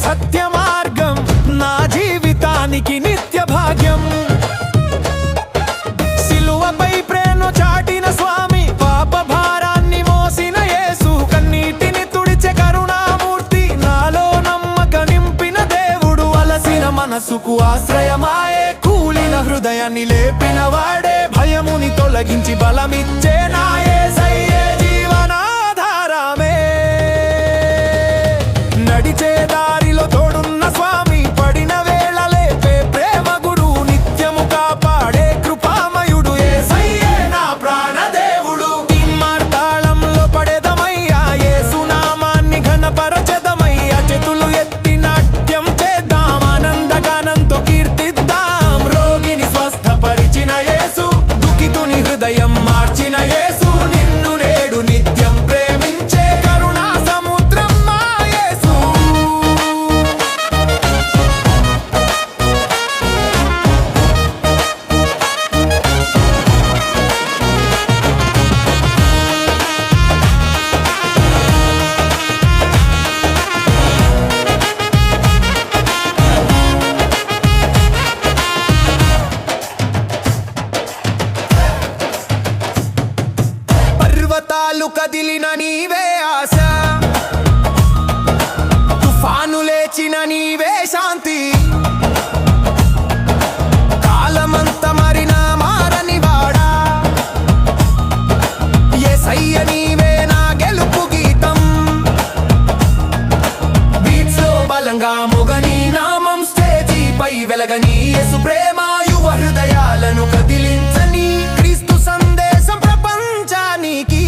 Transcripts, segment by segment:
సత్య మార్గం, నా జీవితానికి నిత్య భాగ్యం. సిలువపై ప్రేమ చాటిన స్వామి, పాప భారాన్ని మోసిన యేసు, కన్నీటిని తుడిచే కరుణామూర్తి, నాలో నమ్మక నింపిన దేవుడు. అలసిన మనసుకు ఆశ్రయమాయే, కూలిన హృదయాన్ని లేపిన వాడే, భయముని తొలగించి బలమిచ్చే నా యేసయ్యే జీవనాధారమే. నడిచే దారిలో తోడున్న స్వామి, పడిన వేళ లేపే ప్రేమ గురు, నిత్యము కాపాడే కృపామయుడు యేసయ్యే నా ప్రాణదేవుడు. మార్తాళంలో పడేదమయ్యా, యేసు నామాన్ని ఘనపరచెదమయ్యా. చేతులు ఎత్తి నాట్యం చేద్దాం, ఆనందగానంతో కీర్తిద్దాం. రోగిని స్వస్థపరిచిన యేసు, దుఃఖితుని హృదయం మార్చిన యేసు, నిన్ను నేడు నిత్యం ప్రేమించే కరుణా సముద్రం మా యేసు. పర్వతాలు కదిలిన నీవే ఆశ, తుఫాను లేచిన నీవే శాంతి. కాలమంత మరిన మారని వాడా, యేసయ్య నీవే నా గెలుపు గీతం. బీట్స్ లో బలంగా మొగని నామం, స్టేజీపై వెలగని యేసు ప్రేమ, యువ హృదయాలను కదిలించని క్రీస్తు సందేశం ప్రపంచానికి.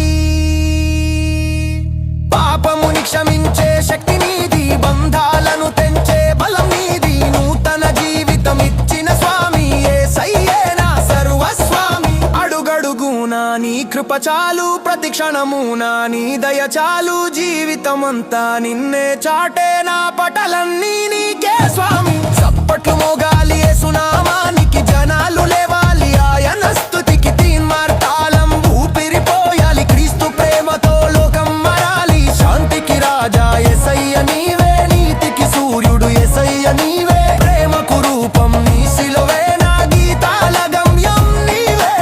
పాపముని క్షమించే శక్తి నీది, బంధాలను తెంచే బలం నీది. నూతన జీవితం ఇచ్చిన స్వామి, యేసయ్యే నా సర్వస్వామి. అడుగడుగునా నీ కృప చాలు, ప్రతి క్షణమునా నీ దయ చాలు. జీవితమంతా నిన్నే చాటే, నా పటలన్నీ నీకే స్వామి. చప్పట్లు మోగాలి యేసు నామానికి, జనాలు లేవాలి ఆయన స్తుతికి. తీన్మార్తాళం ఊపిరిపోయాలి, క్రీస్తు ప్రేమతో లోకం మారాలి. శాంతికి రాజా యేసయ్య నీవే, నీతికి సూర్యుడు యేసయ్య నీవే. ప్రేమకు రూపం నీ సిలువే, నా గీతాల గమ్యం నీవే.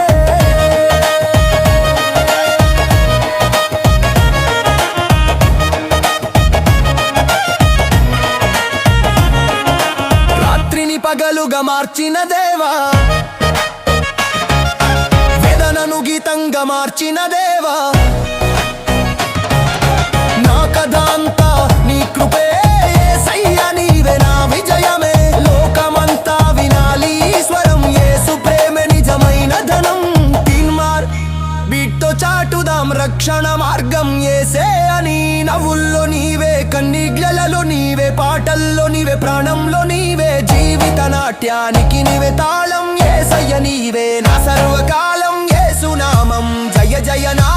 రాత్రిని పగలుగా మార్చిన దేవా, వేదనను గీతంగా మార్చిన దేవా. నా కథంతా నీ కృపే, యేసయ్య నీవే నా విజయమే. లోకమంతా వినాలి ఈశ్వరం, యేసు ప్రేమే నిజమైన ధనం. తీన్మార్ బీట్తో చాటుదాం రక్షణ మార్గం, యేసే అని. నవ్వుల్లో నీవే, కన్నీళ్లలో నీవే, పాటల్లో నీవే, ప్రాణంలో నీవే. జీవిత నాట్యానికి నీవే తాళం, యేసయ్య నీవే నా సర్వకాలం. యేసు నామం జయ జయ నా